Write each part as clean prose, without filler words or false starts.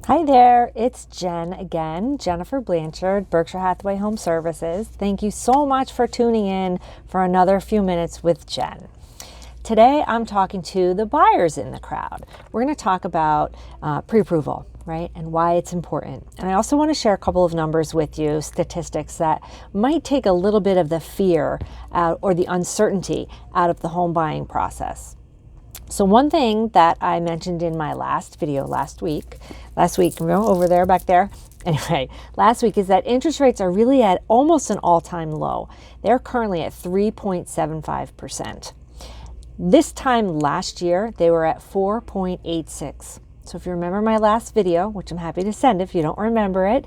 Hi there, it's Jen again, Jennifer Blanchard, Berkshire Hathaway Home Services. Thank you so much for tuning in for another few minutes with Jen. Today I'm talking to the buyers in the crowd. We're going to talk about pre-approval, right, and why it's important. And I also want to share a couple of numbers with you, statistics that might take a little bit of the fear out or the uncertainty out of the home buying process. So one thing that I mentioned in my last video last week, over there, back there. Anyway, last week is that interest rates are really at almost an all-time low. They're currently at 3.75%. This time last year, they were at 4.86. So if you remember my last video, which I'm happy to send if you don't remember it,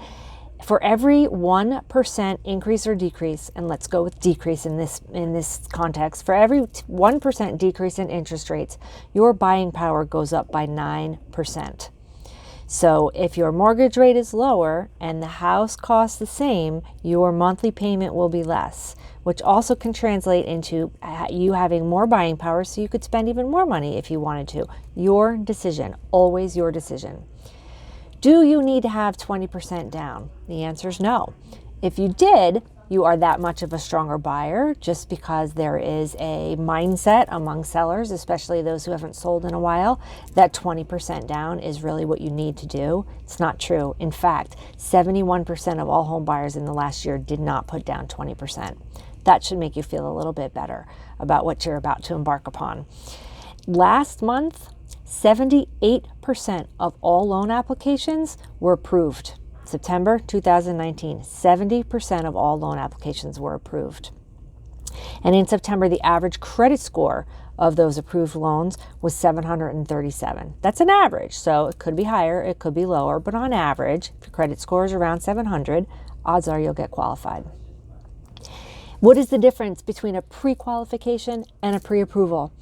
for every 1% increase or decrease, and let's go with decrease in this context, for every 1% decrease in interest rates, your buying power goes up by 9%. So if your mortgage rate is lower and the house costs the same, your monthly payment will be less, which also can translate into you having more buying power so you could spend even more money if you wanted to. Your decision, always your decision. Do you need to have 20% down? The answer is no. If you did, you are that much of a stronger buyer just because there is a mindset among sellers, especially those who haven't sold in a while, that 20% down is really what you need to do. It's not true. In fact, 71% of all home buyers in the last year did not put down 20%. That should make you feel a little bit better about what you're about to embark upon. Last month, 78% of all loan applications were approved. September 2019, 70% of all loan applications were approved. And in September, the average credit score of those approved loans was 737. That's an average, so it could be higher, it could be lower, but on average, if your credit score is around 700, odds are you'll get qualified. What is the difference between a pre-qualification and a pre-approval?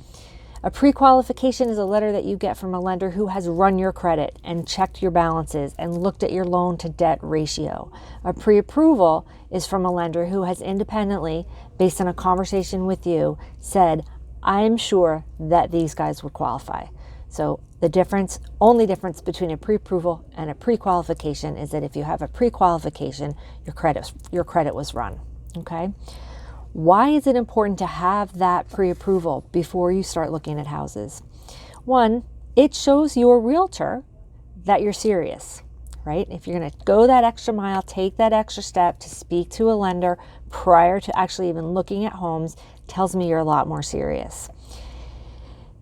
A pre-qualification is a letter that you get from a lender who has run your credit and checked your balances and looked at your loan to debt ratio. A pre-approval is from a lender who has independently, based on a conversation with you, said, I'm sure that these guys would qualify. So the only difference between a pre-approval and a pre-qualification is that if you have a pre-qualification, your credit was run, okay? Why is it important to have that pre-approval before you start looking at houses? One, it shows your realtor that you're serious, right? If you're going to go that extra mile, take that extra step to speak to a lender prior to actually even looking at homes, tells me you're a lot more serious.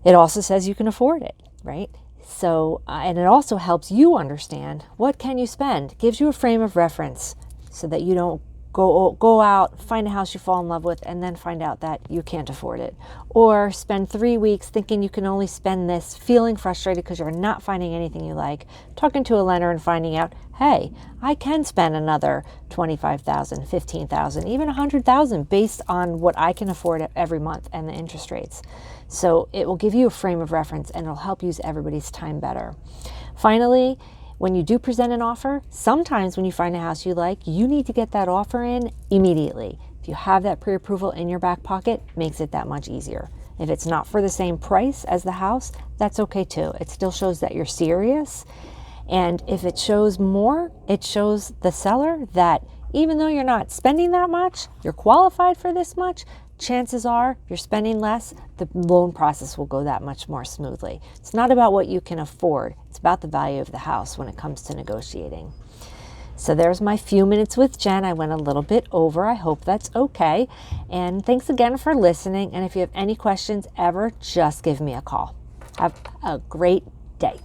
It also says you can afford it, right? So, and it also helps you understand what can you spend. Gives you a frame of reference so that you don't go out, find a house you fall in love with, and then find out that you can't afford it. Or spend 3 weeks thinking you can only spend this, feeling frustrated because you're not finding anything you like, talking to a lender and finding out, hey, I can spend another $25,000, $15,000, even $100,000 based on what I can afford every month and the interest rates. So it will give you a frame of reference and it'll help use everybody's time better. Finally, when you do present an offer, sometimes when you find a house you like, you need to get that offer in immediately. If you have that pre-approval in your back pocket, it makes it that much easier. If it's not for the same price as the house, that's okay too. It still shows that you're serious. And if it shows more, it shows the seller that even though you're not spending that much, you're qualified for this much, chances are you're spending less, the loan process will go that much more smoothly. It's not about what you can afford. It's about the value of the house when it comes to negotiating. So there's my few minutes with Jen. I went a little bit over. I hope that's okay. And thanks again for listening. And if you have any questions ever, just give me a call. Have a great day.